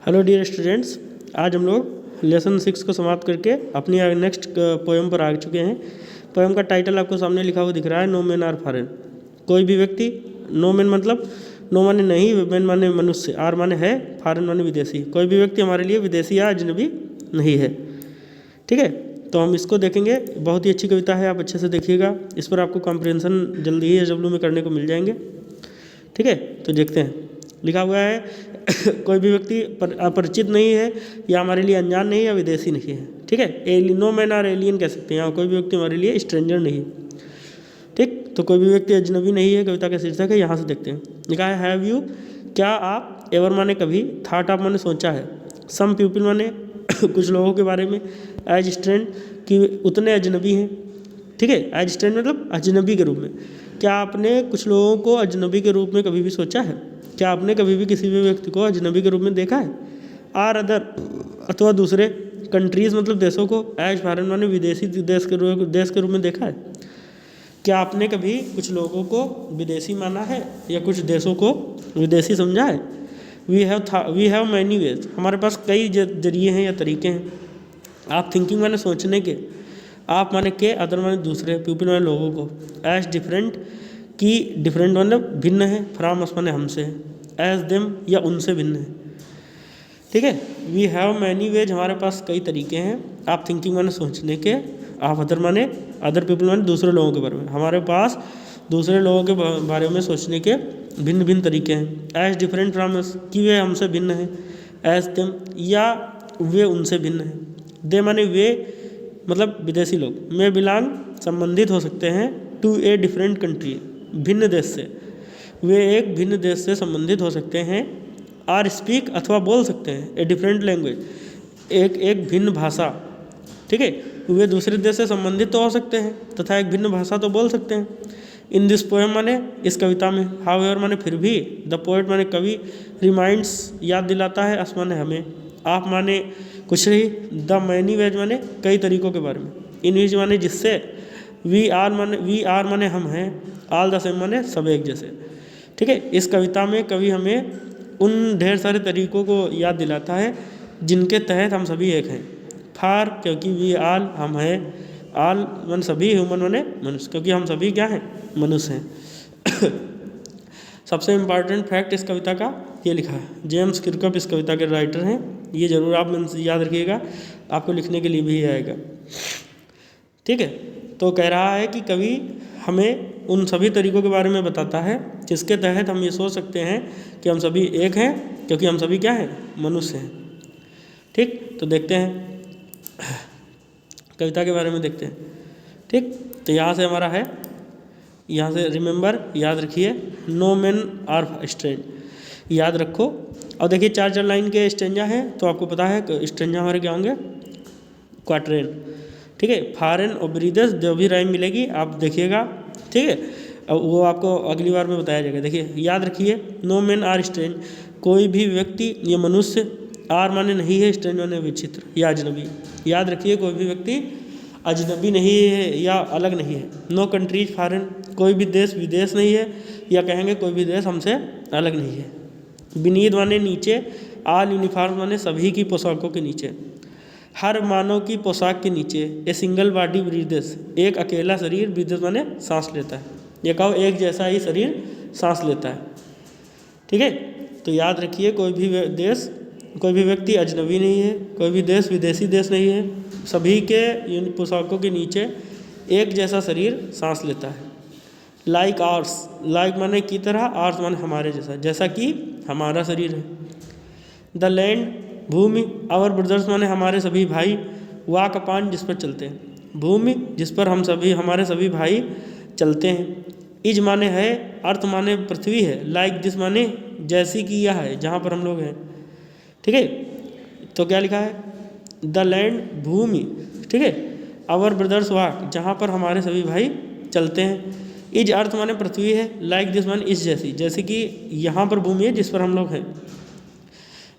Hello dear students, आज हम लोग लेसन 6 को समाप्त करके अपनी नेक्स्ट पोएम पर आ चुके हैं। पोएम का टाइटल आपको सामने लिखा हुआ दिख रहा है, नो मैन आर फॉरेन। कोई भी व्यक्ति, नो मैन मतलब नो माने नहीं, मैन माने मनुष्य, आर माने है, फॉरेन माने विदेशी। कोई भी व्यक्ति हमारे लिए विदेशी या अजनबी नहीं है। ठीक है, तो हम इसको देखेंगे। बहुत ही अच्छी कविता है, आप अच्छे से देखिएगा। इस पर आपको कॉम्प्रिहेंशन जल्दी ही एसडब्ल्यू में करने को मिल जाएंगे। ठीक है, तो देखते हैं। लिखा हुआ है कोई भी व्यक्ति अपरिचित नहीं है या हमारे लिए अनजान नहीं है या विदेशी नहीं है। ठीक है, नो मैन आर एलियन कह सकते हैं, या कोई भी व्यक्ति हमारे लिए स्ट्रेंजर नहीं है। ठीक, तो कोई भी व्यक्ति अजनबी नहीं है, कविता का शीर्षक है। यहाँ से देखते हैं। लिखा है हैव यू, क्या आप, एवर माने कभी, थॉट आप माने सोचा है, सम पीपल माने कुछ लोगों के बारे में, एज स्ट्रेंज कि उतने अजनबी हैं। ठीक है, एज स्ट्रेंज मतलब अजनबी के रूप में। क्या आपने कुछ लोगों को अजनबी के रूप में कभी भी सोचा है? क्या आपने कभी भी किसी भी व्यक्ति को अजनबी के रूप में देखा है? आर अदर अथवा दूसरे, कंट्रीज़ मतलब देशों को, एज फॉरेन माने विदेशी देश के रूप में देखा है? क्या आपने कभी कुछ लोगों को विदेशी माना है या कुछ देशों को विदेशी समझा है? वी हैव मैनी वेज, हमारे पास कई जरिए हैं या तरीके हैं। आप थिंकिंग माने सोचने के, आप माने के, अदर माने दूसरे, पीपल माने लोगों को, एज डिफरेंट की डिफरेंट मतलब भिन्न है, फ्राम अस माने हमसे है, एज देम या उनसे भिन्न है। ठीक है, वी हैव मैनी वेज, हमारे पास कई तरीके हैं। आप थिंकिंग माने सोचने के, आप अदर माने अदर पीपल माने दूसरे लोगों के बारे में, हमारे पास दूसरे लोगों के बारे में सोचने के भिन्न भिन्न तरीके हैं। एज डिफरेंट फ्राम अस कि वे हमसे भिन्न हैं, एज देम या वे उनसे भिन्न हैं, दे माने वे मतलब विदेशी लोग, में बिलोंग संबंधित हो सकते हैं, टू ए डिफरेंट कंट्री भिन्न देश से, वे एक भिन्न देश से संबंधित हो सकते हैं। आर स्पीक अथवा बोल सकते हैं, ए डिफरेंट लैंग्वेज एक भिन्न भाषा। ठीक है, वे दूसरे देश से संबंधित तो हो सकते हैं तथा एक भिन्न भाषा तो बोल सकते हैं। इन दिस पोएम माने इस कविता में, हाउएवर माने फिर भी, द पोएट माने कवि, रिमाइंड्स याद दिलाता है, अस माने हमें, आप माने कुछ ही, द मैनी वेज माने कई तरीकों के बारे में, इन विच माने जिससे, वी आर माने हम हैं, ऑल द सेम माने सब एक जैसे। ठीक है, इस कविता में कवि हमें उन ढेर सारे तरीकों को याद दिलाता है जिनके तहत हम सभी एक हैं। फार क्योंकि वी आल हम हैं, आल मन सभी, ह्यूमन माने मनुष्य क्योंकि हम सभी क्या हैं, मनुष्य हैं। सबसे इम्पॉर्टेंट फैक्ट इस कविता का ये लिखा है, जेम्स किर्कप इस कविता के राइटर हैं। ये जरूर आप मन से याद रखिएगा, आपको लिखने के लिए भी आएगा। ठीक है, तो कह रहा है कि कवि हमें उन सभी तरीकों के बारे में बताता है जिसके तहत हम ये सोच सकते हैं कि हम सभी एक हैं क्योंकि हम सभी क्या हैं, मनुष्य हैं। ठीक, तो देखते हैं कविता के बारे में देखते हैं। ठीक, तो यहाँ से हमारा है, यहाँ से रिमेंबर याद रखिए, नो मैन आर स्ट्रेंज याद रखो। और देखिए 4 लाइन के स्टेंजा हैं, तो आपको पता है स्टेंजा हमारे क्या होंगे, क्वाट्रेन। ठीक है, फॉरेन और ब्रीदर्स जो भी राइम मिलेगी आप देखिएगा। ठीक है, अब वो आपको अगली बार में बताया जाएगा। देखिए याद रखिए, नो मैन आर स्ट्रेंज, कोई भी व्यक्ति ये मनुष्य, आर माने नहीं है, स्ट्रेंज माने विचित्र या अजनबी। याद रखिए, कोई भी व्यक्ति अजनबी नहीं है या अलग नहीं है। नो कंट्रीज फॉरेन, कोई भी देश विदेश नहीं है, या कहेंगे कोई भी देश हमसे अलग नहीं है। बीनीथ माने नीचे, ऑल यूनिफॉर्म माने सभी की पोशाकों के नीचे, हर मानव की पोशाक के नीचे, ए सिंगल बॉडी ब्रीथेस, एक अकेला शरीर, ब्रीथेस माने सांस लेता है, ये कहो एक जैसा ही शरीर सांस लेता है। ठीक है, तो याद रखिए, कोई भी देश, कोई भी व्यक्ति अजनबी नहीं है, कोई भी देश विदेशी देश नहीं है, सभी के पोशाकों के नीचे एक जैसा शरीर सांस लेता है। लाइक आर्स, लाइक माने की तरह, आर्स माने हमारे जैसा, जैसा कि हमारा शरीर है। द लैंड भूमि, आवर ब्रदर्स माने हमारे सभी भाई, वाक अपान जिस पर चलते हैं, भूमि जिस पर हम सभी हमारे सभी भाई चलते हैं। इज माने है, अर्थ माने पृथ्वी है, लाइक दिस माने जैसी कि यह है, जहाँ पर हम लोग हैं। ठीक है, तो क्या लिखा है, द लैंड भूमि, ठीक है, आवर ब्रदर्स वाक जहाँ पर हमारे सभी भाई चलते हैं। इज अर्थ माने पृथ्वी है, लाइक दिस माने इस जैसी, जैसे कि यहाँ पर भूमि है जिस पर हम लोग हैं।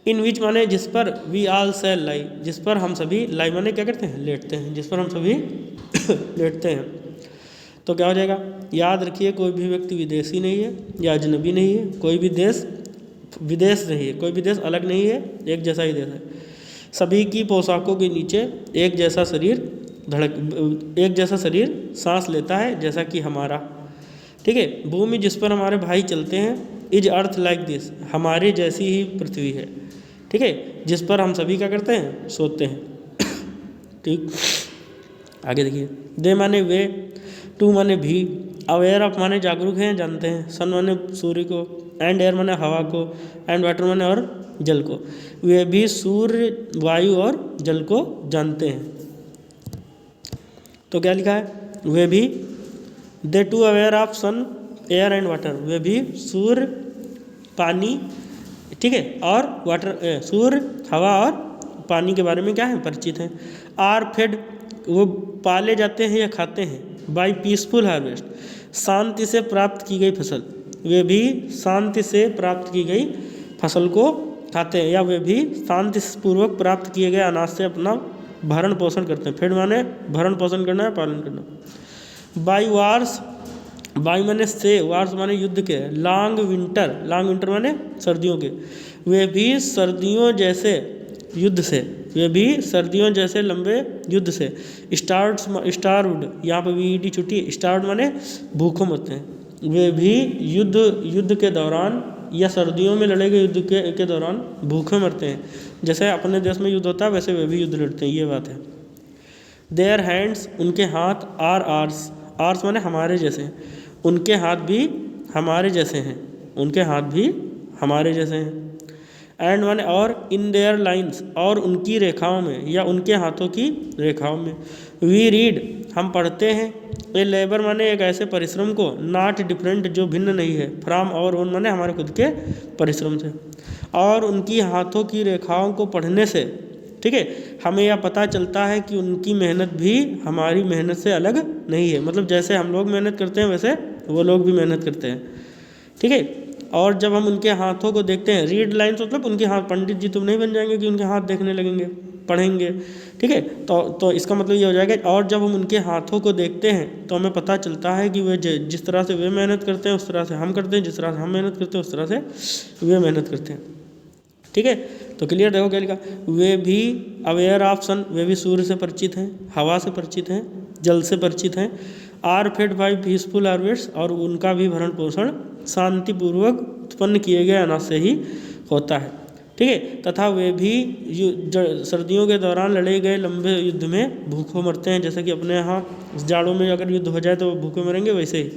इन विच माने जिस पर, वी आल सेल लाई, जिस पर हम सभी, लाई माने क्या करते हैं, लेटते हैं, जिस पर हम सभी लेटते हैं। तो क्या हो जाएगा, याद रखिए, कोई भी व्यक्ति विदेशी नहीं है या अजनबी नहीं है, कोई भी देश विदेश नहीं है, कोई भी देश अलग नहीं है, एक जैसा ही देश है। सभी की पोशाकों के नीचे एक जैसा शरीर सांस लेता है जैसा कि हमारा। ठीक है, भूमि जिस पर हमारे भाई चलते हैं, इज अर्थ लाइक दिस, हमारे जैसी ही पृथ्वी है। ठीक है, जिस पर हम सभी क्या करते हैं, सोते हैं। ठीक, आगे देखिए। दे माने वे, टू माने भी, अवेयर ऑफ माने जागरूक हैं, जानते हैं, सन माने सूर्य को, एंड एयर माने हवा को, एंड वाटर माने और जल को। वे भी सूर्य, वायु और जल को जानते हैं। तो क्या लिखा है, वे भी, they too aware of sun, air and water, वे भी सूर्य, पानी, ठीक है, और वाटर, सूर्य, हवा और पानी के बारे में क्या है, परिचित हैं। आर फेड, वो पाले जाते हैं या खाते हैं, बाय पीसफुल हार्वेस्ट, शांति से प्राप्त की गई फसल, वे भी शांति से प्राप्त की गई फसल को खाते हैं, या वे भी शांति पूर्वक प्राप्त किए गए अनाज से अपना भरण पोषण करते हैं। फेड माने भरण पोषण करना है, पालन करना। बाय वार्स, बाय माने से, वार्स माने युद्ध के, लॉन्ग विंटर माने सर्दियों के, वे भी सर्दियों जैसे युद्ध से, वे भी सर्दियों जैसे लंबे युद्ध से। स्टार्व्ड, यहाँ पर वीडी छुट्टी, स्टार्व्ड माने भूखों मरते हैं, वे भी युद्ध के दौरान या सर्दियों में लड़े गए युद्ध के दौरान भूखे मरते हैं। जैसे अपने देश में युद्ध होता है वैसे वे भी युद्ध लड़ते हैं, ये बात है। देयर हैंड्स, उनके हाथ, आर आर्स, आर्स माने हमारे जैसे, उनके हाथ भी हमारे जैसे हैं, उनके हाथ भी हमारे जैसे हैं। एंड माने और, इन देयर लाइन्स, और उनकी रेखाओं में या उनके हाथों की रेखाओं में। वी रीड, हम पढ़ते हैं। ए लेबर माने एक ऐसे परिश्रम को, नॉट डिफरेंट, जो भिन्न नहीं है, फ्रॉम और ओन माने हमारे खुद के परिश्रम से। और उनकी हाथों की रेखाओं को पढ़ने से, ठीक है, हमें यह पता चलता है कि उनकी मेहनत भी हमारी मेहनत से अलग नहीं है। मतलब जैसे हम लोग मेहनत करते हैं वैसे वो लोग भी मेहनत करते हैं। ठीक है, और जब हम उनके हाथों को देखते हैं, रीड लाइन्स मतलब उनके हाथ, पंडित जी तुम नहीं बन जाएंगे कि उनके हाथ देखने लगेंगे, पढ़ेंगे। ठीक है, तो इसका मतलब ये हो जाएगा, और जब हम उनके हाथों को देखते हैं तो हमें पता चलता है कि वे जिस तरह से वे मेहनत करते हैं उस तरह से हम करते हैं, जिस तरह से हम मेहनत करते हैं उस तरह से वे मेहनत करते हैं। ठीक है, तो क्लियर देखो क्या लिखा, वे भी अवेयर ऑफ सन, वे भी सूर्य से परिचित हैं, हवा से परिचित हैं, जल से परिचित हैं। Are fed by peaceful harvest, और उनका भी भरण पोषण शांतिपूर्वक उत्पन्न किए गए अनाज से ही होता है। ठीक है, तथा वे भी सर्दियों के दौरान लड़े गए लंबे युद्ध में भूखों मरते हैं, जैसे कि अपने यहाँ जाड़ों में अगर युद्ध हो जाए तो वो भूखे मरेंगे, वैसे ही।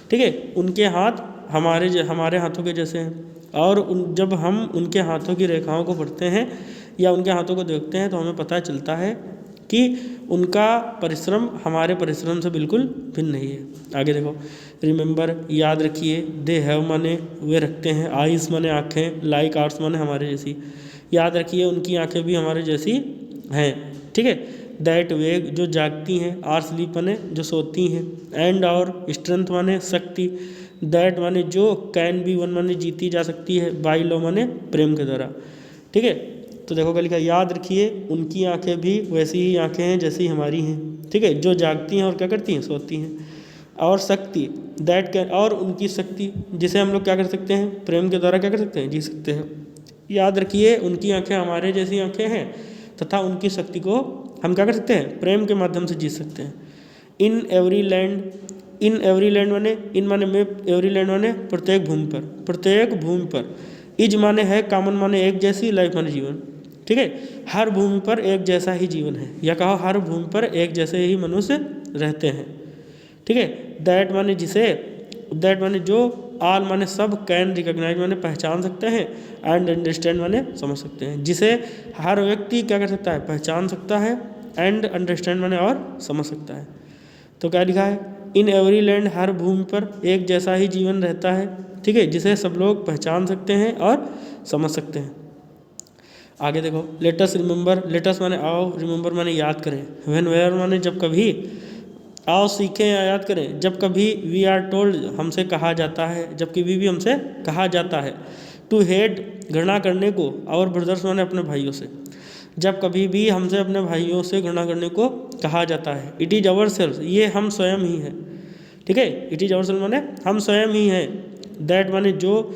ठीक है, उनके हाथ हमारे हाथों के जैसे हैं, और जब हम उनके हाथों की रेखाओं को पढ़ते हैं या उनके हाथों को देखते हैं तो हमें पता चलता है कि उनका परिश्रम हमारे परिश्रम से बिल्कुल भिन्न नहीं है। आगे देखो, रिमेंबर, याद रखिए। दे हैव माने वे रखते हैं, आइज़ माने आँखें, लाइक आर्ट्स माने हमारे जैसी। याद रखिए उनकी आँखें भी हमारे जैसी हैं। ठीक है, दैट वे जो जागती हैं, आर स्लीप माने जो सोती हैं, एंड और स्ट्रेंथ माने शक्ति, दैट माने जो, कैन बी वन माने जीती जा सकती है, बाई लो माने प्रेम के द्वारा। ठीक है, तो देखो क्या लिखा, याद रखिए उनकी आंखें भी वैसी ही आंखें हैं जैसी हमारी हैं। ठीक है, जो जागती हैं और क्या करती हैं, सोती हैं। और शक्ति, दैट कैन, और उनकी शक्ति जिसे हम लोग क्या कर सकते हैं, प्रेम के द्वारा क्या कर सकते हैं, जी सकते हैं। याद रखिए उनकी आंखें हमारे जैसी आंखें हैं तथा उनकी शक्ति को हम क्या कर सकते हैं, प्रेम के माध्यम से जीत सकते हैं। इन एवरी लैंड माने, इन माने में, एवरी लैंड माने प्रत्येक भूमि पर, इज माने है, कॉमन माने एक जैसी, लाइफ माने जीवन। ठीक है, हर भूमि पर एक जैसा ही जीवन है, या कहो हर भूमि पर एक जैसे ही मनुष्य रहते हैं। ठीक है, दैट माने जिसे, दैट माने जो, ऑल माने सब, कैन रिकॉग्नाइज माने पहचान सकते हैं, एंड अंडरस्टैंड माने समझ सकते हैं। जिसे हर व्यक्ति क्या कर सकता है, पहचान सकता है, एंड अंडरस्टैंड माने और समझ सकता है। तो क्या लिखा है, इन एवरी लैंड, हर भूमि पर एक जैसा ही जीवन रहता है। ठीक है, जिसे सब लोग पहचान सकते हैं और समझ सकते हैं। आगे देखो, लेटस रिमेंबर, लेटस माने आओ, रिमेंबर माने याद करें, व्हेन वेयर माने जब कभी, आओ सीखें या याद करें जब कभी, वी आर टोल्ड हमसे कहा जाता है, जब कभी भी हमसे कहा जाता है, टू हेट घृणा करने को, और ब्रदर्स माने अपने भाइयों से, जब कभी भी हमसे अपने भाइयों से घृणा करने को कहा जाता है। इट इज़ अवर सेल्फ, ये हम स्वयं ही हैं। ठीक है, इट इज़ अवर सेल्फ माने हम स्वयं ही हैं। दैट माने जो,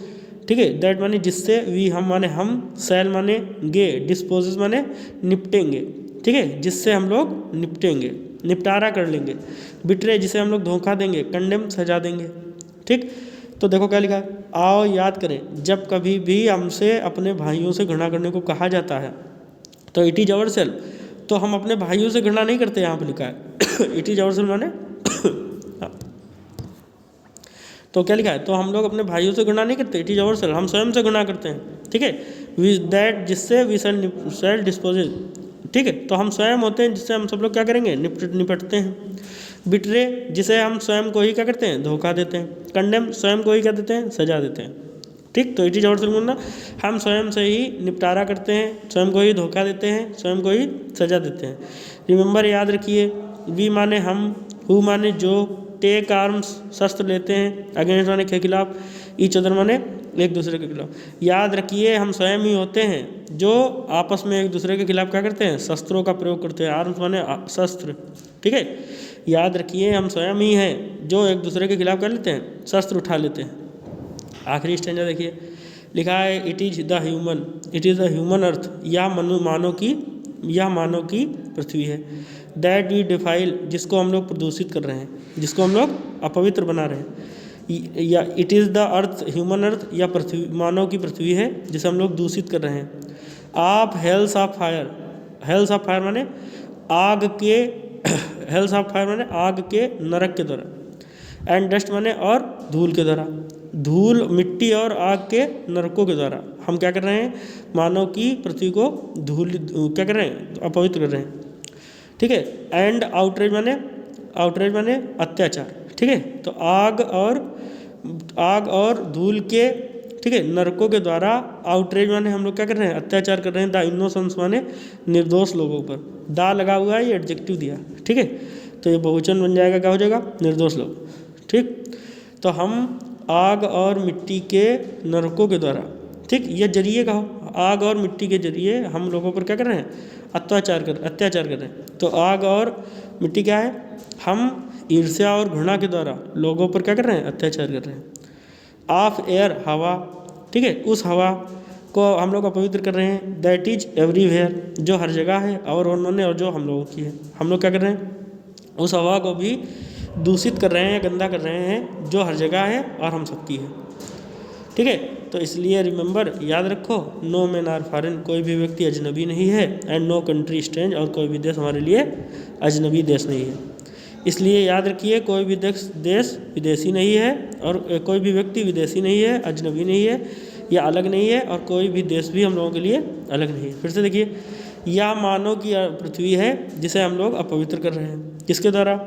ठीक है। दैट माने जिससे, वी हम माने हम, शैल माने गे, डिस्पोजेस माने निपटेंगे, ठीक है, जिससे हम लोग निपटेंगे, निपटारा कर लेंगे। बिट्रे जिसे हम लोग धोखा देंगे, कंडेम सजा देंगे, ठीक। तो देखो क्या लिखा है, आओ याद करें जब कभी भी हमसे अपने भाइयों से घृणा करने को कहा जाता है तो इट इज अवर सेल्फ, तो हम अपने भाइयों से घृणा नहीं करते, यहाँ पे लिखा है इट इज अवर सेल्फ माने तो क्या लिखा है, तो हम लोग अपने भाइयों से घृणा नहीं करते, इट इज अवर सेल्फ, हम स्वयं से घृणा करते हैं, ठीक है। विद दैट जिससे वी सेल डिस्पोजेज, ठीक है, तो हम स्वयं होते हैं जिससे हम सब लोग क्या करेंगे, निपटते हैं। बिट्रे जिसे हम स्वयं को ही क्या करते हैं, धोखा देते हैं। कंडेम स्वयं को ही क्या देते हैं, सजा देते हैं, ठीक। तो इट इज अवर सेल्फ बोलना, हम स्वयं से ही निपटारा करते हैं, स्वयं को ही धोखा देते हैं, स्वयं को ही सजा देते हैं। रिमेंबर याद रखिए, वी माने हम, हु माने जो, टेक आर्म्स शस्त्र लेते हैं, अगेंस्ट माने के खिलाफ, ईच अदर माने एक दूसरे के खिलाफ। याद रखिए हम स्वयं ही होते हैं जो आपस में एक दूसरे के खिलाफ क्या करते हैं, शस्त्रों का प्रयोग करते हैं। आर्म्स माने शस्त्र, ठीक है। याद रखिए हम स्वयं ही हैं जो एक दूसरे के खिलाफ कर लेते हैं, शस्त्र उठा लेते हैं। आखिरी स्टैंजा देखिए, लिखा है it is the human, it is the human अर्थ, या मानव की पृथ्वी है। दैट वी डिफाइल जिसको हम लोग प्रदूषित कर रहे हैं, जिसको हम लोग अपवित्र बना रहे हैं। या it is the earth, human अर्थ, या पृथ्वी मानव की पृथ्वी है जिसे हम लोग दूषित कर रहे हैं। आप हेल्स ऑफ फायर, हेल्स ऑफ फायर माने आग के हेल्स ऑफ फायर माने आग के नरक के द्वारा। एंड डस्ट माने और धूल के द्वारा, धूल मिट्टी और आग के नरकों के द्वारा हम क्या कर रहे हैं, मानव की पृथ्वी को धूल क्या कर रहे हैं, अपवित्र कर रहे हैं, ठीक है। एंड आउटरेज माने अत्याचार, ठीक है। तो आग और धूल के, ठीक है, नरकों के द्वारा, आउटरेज माने हम लोग क्या कर रहे हैं, अत्याचार कर रहे हैं। द इनोसेंस माने निर्दोष लोगों पर, दा लगा हुआ है, ये एडजेक्टिव दिया, ठीक है। तो ये बहुवचन बन जाएगा, क्या हो जाएगा, निर्दोष लोग, ठीक। तो हम आग और मिट्टी के नरकों के द्वारा, ठीक, ये जरिए का हो, आग और मिट्टी के जरिए हम लोगों पर क्या कर रहे हैं, अत्याचार कर रहे हैं। तो आग और मिट्टी क्या है, हम ईर्ष्या और घृणा के द्वारा लोगों पर क्या कर रहे हैं, अत्याचार कर रहे हैं। ऑफ एयर हवा, ठीक है, उस हवा को हम लोग अपवित्र कर रहे हैं। दैट इज एवरीवेयर जो हर जगह है, और उन्होंने और जो हम लोगों की है, हम लोग क्या कर रहे हैं, उस हवा को भी दूषित कर रहे हैं, गंदा कर रहे हैं, जो हर जगह है और हम सबकी है, ठीक है। तो इसलिए रिमेंबर याद रखो, नो मैन आर फॉरेन, कोई भी व्यक्ति अजनबी नहीं है। एंड नो कंट्री स्ट्रेंज, और कोई भी देश हमारे लिए अजनबी देश नहीं है। इसलिए याद रखिए कोई भी देश विदेशी नहीं है, और कोई भी व्यक्ति विदेशी नहीं है, अजनबी नहीं है, या अलग नहीं है, और कोई भी देश भी हम लोगों के लिए अलग नहीं है। फिर से देखिए, यह मानव की पृथ्वी है जिसे हम लोग अपवित्र कर रहे हैं, किसके द्वारा,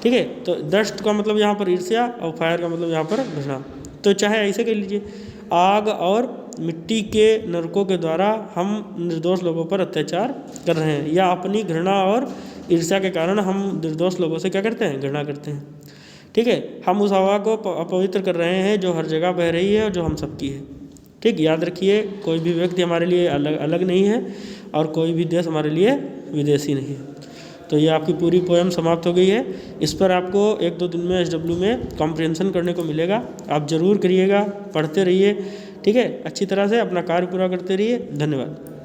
ठीक है। तो डस्ट का मतलब यहाँ पर ईर्ष्या, और फायर का मतलब यहाँ पर घृणा। तो चाहे ऐसे कह लीजिए, आग और मिट्टी के नरकों के द्वारा हम निर्दोष लोगों पर अत्याचार कर रहे हैं, या अपनी घृणा और ईर्ष्या के कारण हम निर्दोष लोगों से क्या करते हैं, घृणा करते हैं, ठीक है। हम उस हवा को अपवित्र कर रहे हैं जो हर जगह बह रही है और जो हम सबकी है, ठीक। याद रखिए कोई भी व्यक्ति हमारे लिए अलग नहीं है, और कोई भी देश हमारे लिए विदेशी नहीं है। तो ये आपकी पूरी पोएम समाप्त हो गई है। इस पर आपको 1-2 दिन में SW में कॉम्प्रिहेंशन करने को मिलेगा, आप ज़रूर करिएगा, पढ़ते रहिए, ठीक है। अच्छी तरह से अपना कार्य पूरा करते रहिए। धन्यवाद।